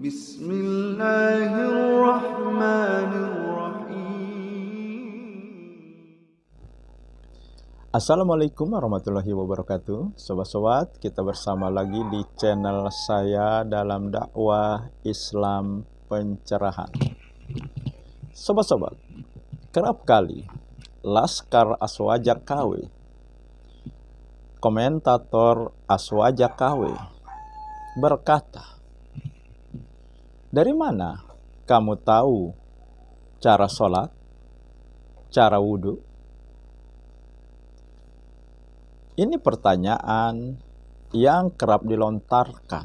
Bismillahirrahmanirrahim. Assalamualaikum warahmatullahi wabarakatuh. Sobat-sobat, kita bersama lagi di channel saya dalam dakwah Islam pencerahan. Sobat-sobat, kerap kali Laskar Aswaja KW, komentator Aswaja KW, berkata, "Dari mana kamu tahu cara sholat, cara wudhu?" Ini pertanyaan yang kerap dilontarkan.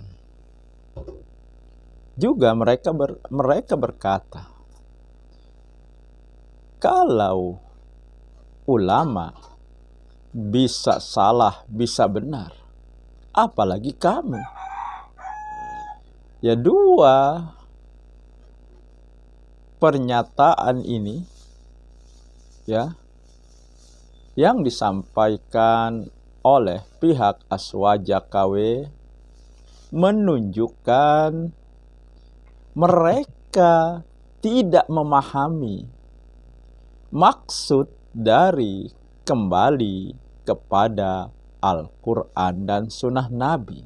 Juga mereka berkata, kalau ulama bisa salah, bisa benar, apalagi kami. Ya, dua pernyataan ini ya yang disampaikan oleh pihak Aswaja KW menunjukkan mereka tidak memahami maksud dari kembali kepada Al-Quran dan Sunnah Nabi.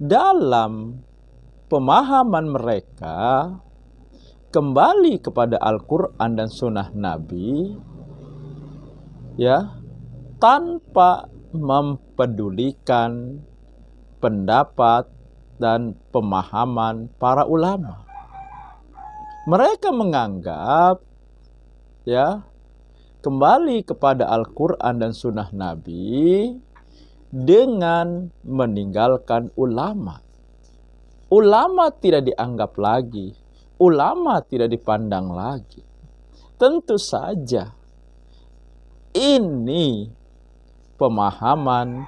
Dalam pemahaman mereka, kembali kepada Al-Quran dan Sunnah Nabi, ya, tanpa mempedulikan pendapat dan pemahaman para ulama. Mereka menganggap, ya, kembali kepada Al-Quran dan Sunnah Nabi dengan meninggalkan ulama. Ulama tidak dianggap lagi, ulama tidak dipandang lagi. Tentu saja ini pemahaman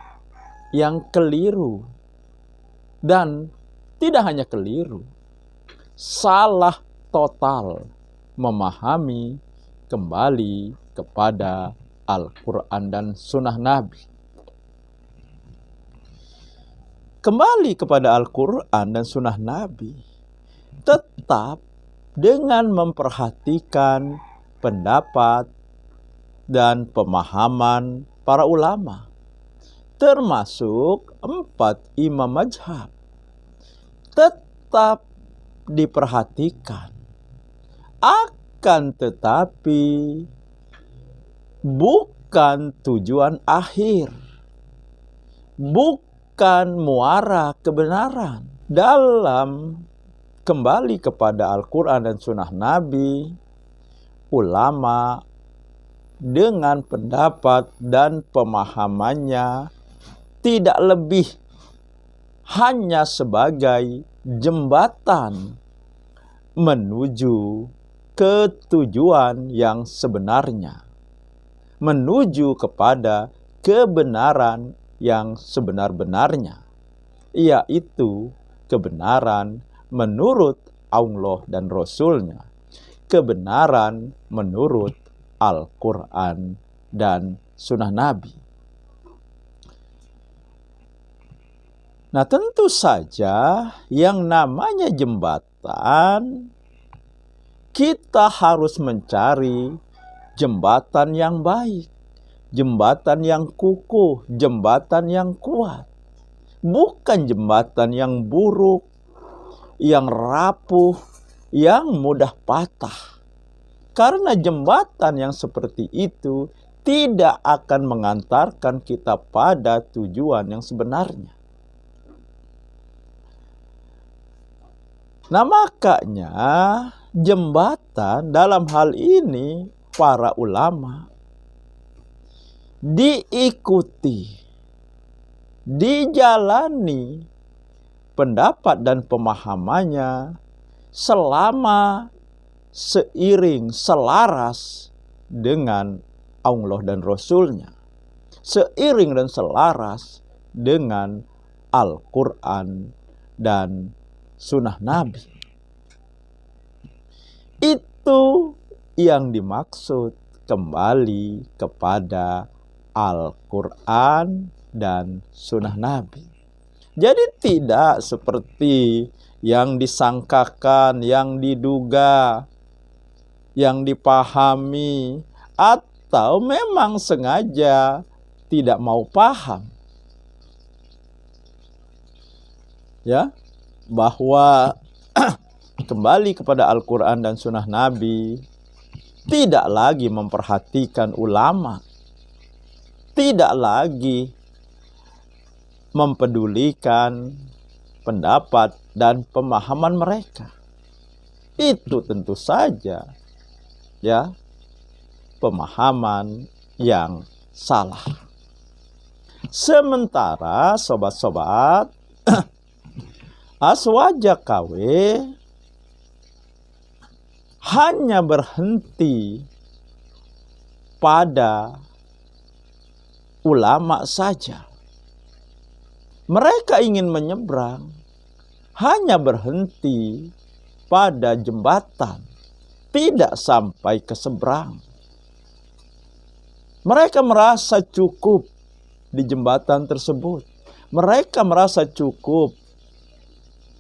yang keliru, dan tidak hanya keliru, salah total memahami kembali kepada Al-Quran dan Sunnah Nabi. Kembali kepada Al-Quran dan Sunnah Nabi tetap dengan memperhatikan pendapat dan pemahaman para ulama, termasuk 4 imam mazhab, tetap diperhatikan. Akan tetapi bukan tujuan akhir, bukan muara kebenaran. Dalam kembali kepada Al-Quran dan Sunnah Nabi, ulama dengan pendapat dan pemahamannya tidak lebih hanya sebagai jembatan menuju ke tujuan yang sebenarnya, menuju kepada kebenaran yang sebenar-benarnya, yaitu kebenaran menurut Allah dan Rasul-Nya, kebenaran menurut Al-Quran dan Sunnah Nabi. Nah, tentu saja yang namanya jembatan, kita harus mencari jembatan yang baik, jembatan yang kukuh, jembatan yang kuat. Bukan jembatan yang buruk, yang rapuh, yang mudah patah. Karena jembatan yang seperti itu tidak akan mengantarkan kita pada tujuan yang sebenarnya. Nah, makanya jembatan dalam hal ini para ulama diikuti, dijalani pendapat dan pemahamannya selama seiring, selaras dengan Allah dan Rasul-Nya. seiring dan selaras dengan Al-Quran dan Sunnah Nabi. Itu yang dimaksud kembali kepada Al-Quran dan Sunnah Nabi. Jadi tidak seperti yang disangkakan, yang diduga, yang dipahami, atau memang sengaja tidak mau paham. Ya, bahwa kembali kepada Al-Quran dan Sunnah Nabi, tidak lagi memperhatikan ulama, tidak lagi mempedulikan pendapat dan pemahaman mereka. Itu tentu saja ya pemahaman yang salah. Sementara sobat-sobat, Aswaja KW hanya berhenti pada ulama saja. Mereka ingin menyeberang, hanya berhenti pada jembatan, tidak sampai ke seberang. Mereka merasa cukup di jembatan tersebut. Mereka merasa cukup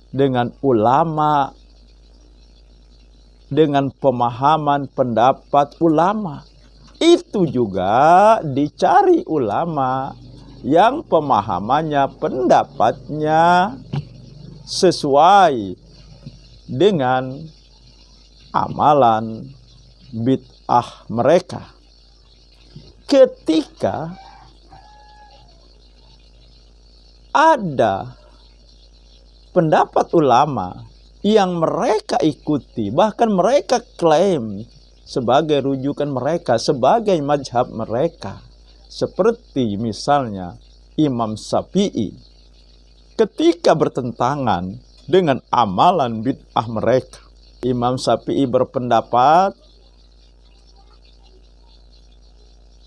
dengan ulama, dengan pemahaman pendapat ulama. Itu juga dicari ulama yang pemahamannya, pendapatnya sesuai dengan amalan bid'ah mereka. Ketika ada pendapat ulama yang mereka ikuti, bahkan mereka klaim sebagai rujukan mereka, sebagai mazhab mereka, seperti misalnya Imam Syafi'i, ketika bertentangan dengan amalan bid'ah mereka, Imam Syafi'i berpendapat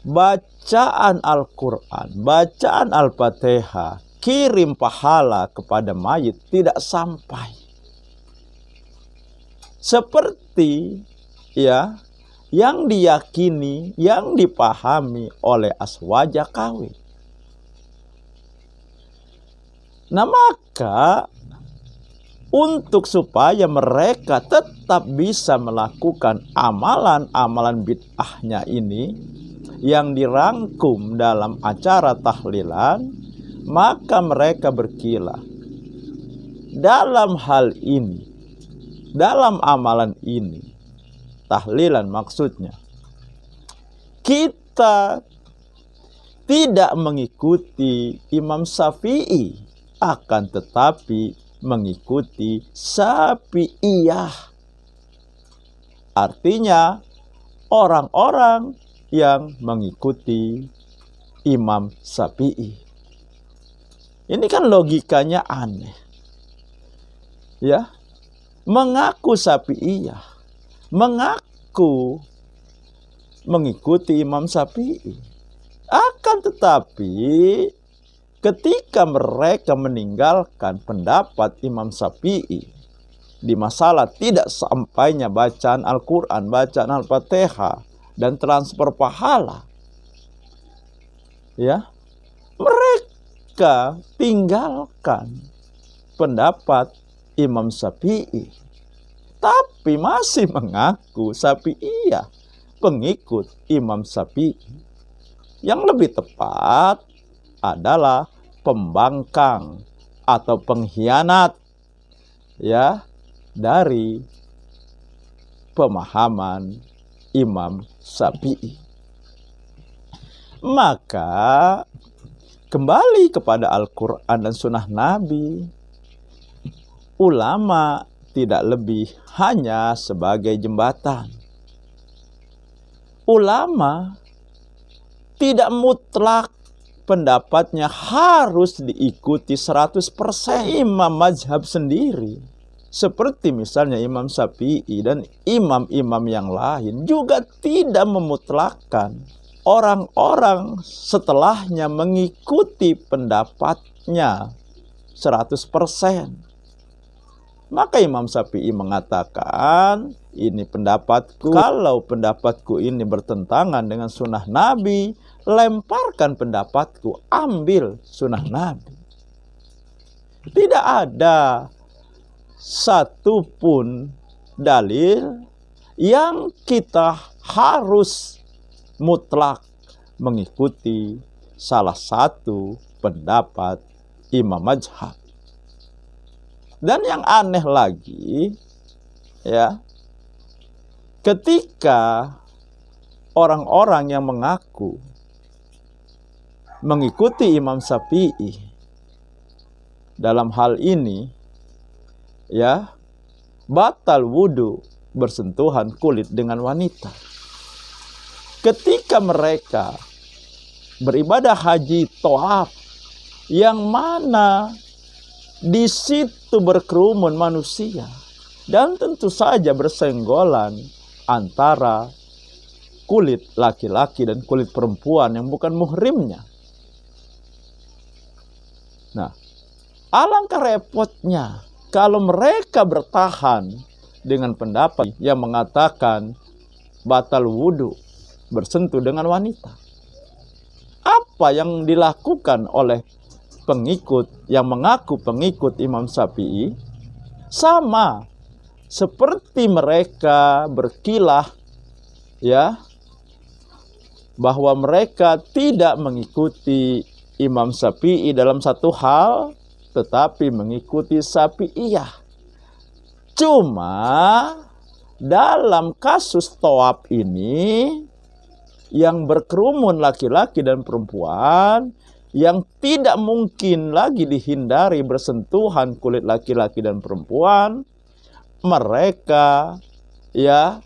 bacaan Al-Quran, bacaan Al-Fatihah, kirim pahala kepada mayit tidak sampai. Seperti ya yang diyakini, yang dipahami oleh Aswaja KW. Nah, maka untuk supaya mereka tetap bisa melakukan amalan-amalan bid'ahnya ini yang dirangkum dalam acara tahlilan, maka mereka berkilah. Dalam hal ini, dalam amalan ini, tahlilan maksudnya, kita tidak mengikuti Imam Syafi'i, akan tetapi mengikuti Syafi'iyah. Artinya orang-orang yang mengikuti Imam Syafi'i. Ini kan logikanya aneh. Ya, mengaku Syafi'iyah, mengaku mengikuti Imam Syafi'i, akan tetapi ketika mereka meninggalkan pendapat Imam Syafi'i di masalah tidak sampainya bacaan Al-Quran, bacaan Al-Fatihah, dan transfer pahala, ya, mereka tinggalkan pendapat Imam Syafi'i, tapi masih mengaku Syafi'iyah, pengikut Imam Syafi'i. Yang lebih tepat adalah pembangkang atau pengkhianat ya dari pemahaman Imam Syafi'i. Maka kembali kepada Al-Quran dan Sunnah Nabi, ulama tidak lebih hanya sebagai jembatan. Ulama tidak mutlak pendapatnya harus diikuti 100%. Imam mazhab sendiri, seperti misalnya Imam Syafi'i dan imam-imam yang lain, juga tidak memutlakkan orang-orang setelahnya mengikuti pendapatnya 100%. Maka Imam Syafi'i mengatakan, ini pendapatku. Kalau pendapatku ini bertentangan dengan sunnah Nabi, lemparkan pendapatku, ambil sunnah Nabi. Tidak ada satupun dalil yang kita harus mutlak mengikuti salah satu pendapat imam mazhab. Dan yang aneh lagi, ya, ketika orang-orang yang mengaku mengikuti Imam Syafi'i dalam hal ini, ya, batal wudhu bersentuhan kulit dengan wanita. Ketika mereka beribadah haji tawaf, yang mana di situ berkerumun manusia dan tentu saja bersenggolan antara kulit laki-laki dan kulit perempuan yang bukan muhrimnya. Nah, alangkah repotnya kalau mereka bertahan dengan pendapat yang mengatakan batal wudhu bersentuh dengan wanita. Apa yang dilakukan oleh pengikut yang mengaku pengikut Imam Syafi'i sama seperti mereka berkilah, ya, bahwa mereka tidak mengikuti Imam Syafi'i dalam satu hal, tetapi mengikuti Syafi'iyah. Cuma dalam kasus tawaf ini yang berkerumun laki-laki dan perempuan, yang tidak mungkin lagi dihindari bersentuhan kulit laki-laki dan perempuan, mereka, ya,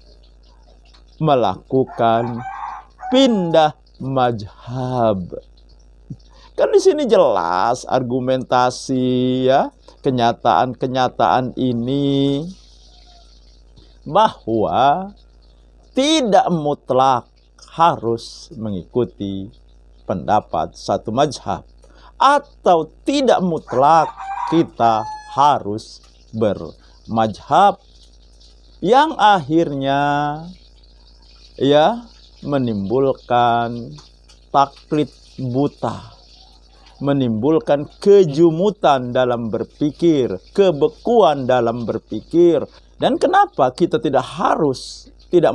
melakukan pindah mazhab. Kan di sini jelas argumentasi, ya, kenyataan-kenyataan ini bahwa tidak mutlak harus mengikuti pendapat satu mazhab, atau tidak mutlak kita harus bermazhab, yang akhirnya, ya, menimbulkan taklid buta, menimbulkan kejumutan dalam berpikir, kebekuan dalam berpikir. Dan kenapa kita tidak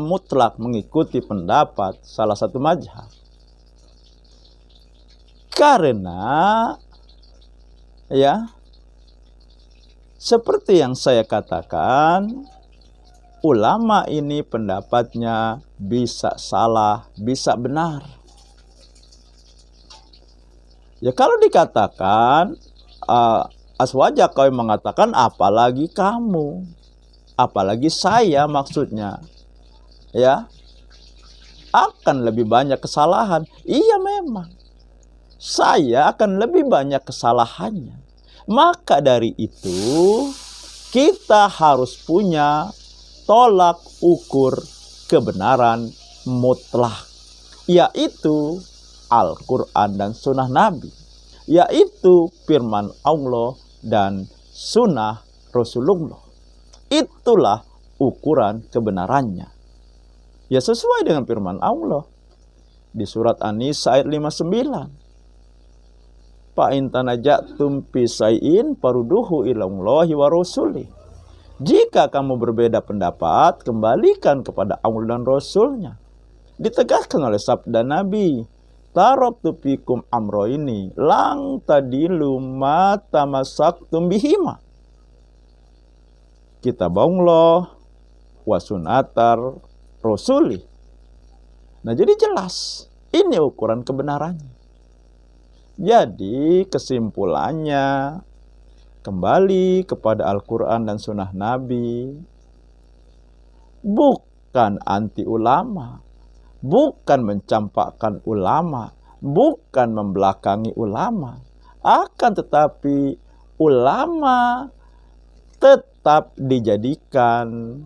mutlak mengikuti pendapat salah satu mazhab? Karena, ya, seperti yang saya katakan, ulama ini pendapatnya bisa salah, bisa benar. Ya, kalau dikatakan aswaja kau mengatakan, apalagi kamu, apalagi saya, maksudnya, ya, akan lebih banyak kesalahan. Iya, memang saya akan lebih banyak kesalahannya. Maka dari itu kita harus punya tolak ukur kebenaran mutlak, yaitu Al-Quran dan sunnah Nabi, yaitu firman Allah dan sunnah Rasulullah. Itulah ukuran kebenarannya. Ya, sesuai dengan firman Allah di surat An-Nisa ayat 59. Fa in tanajatum fi syai'in farudduhu ilallahi wa rasulih. Jika kamu berbeda pendapat, kembalikan kepada Allah dan Rasulnya. Ditegaskan oleh sabda Nabi, taraktu fikum amroini lang tadilu ma tamassaktum bihima. Kitab Allah wa sunnatar rasuli. Nah, jadi jelas ini ukuran kebenarannya. Jadi kesimpulannya, kembali kepada Al-Quran dan sunnah Nabi, bukan anti ulama, bukan mencampakkan ulama, bukan membelakangi ulama, akan tetapi ulama tetap dijadikan,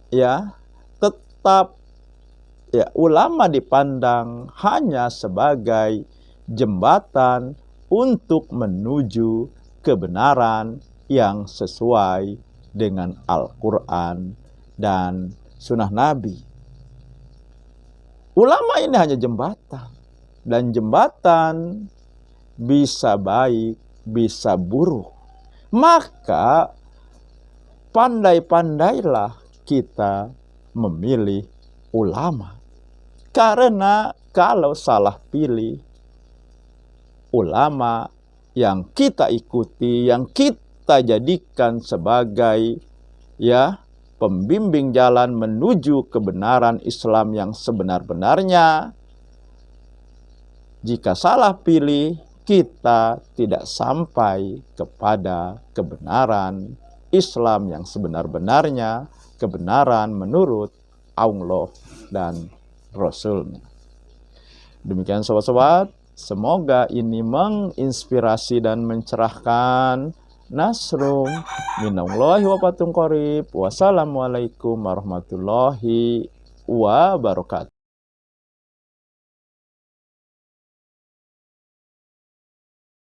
ya, tetap, ya, ulama dipandang hanya sebagai jembatan untuk menuju kebenaran yang sesuai dengan Al-Quran dan sunnah Nabi. Ulama ini hanya jembatan, dan jembatan bisa baik, bisa buruk. Maka pandai-pandailah kita memilih ulama. Karena kalau salah pilih ulama yang kita ikuti, yang kita jadikan sebagai pembimbing jalan menuju kebenaran Islam yang sebenar-benarnya, jika salah pilih, kita tidak sampai kepada kebenaran Islam yang sebenar-benarnya, kebenaran menurut Allah dan Rasul-Nya. Demikian sobat-sobat, semoga ini menginspirasi dan mencerahkan. Nasrum minallahi wa fathun qarib. Wassalamualaikum warahmatullahi wabarakatuh.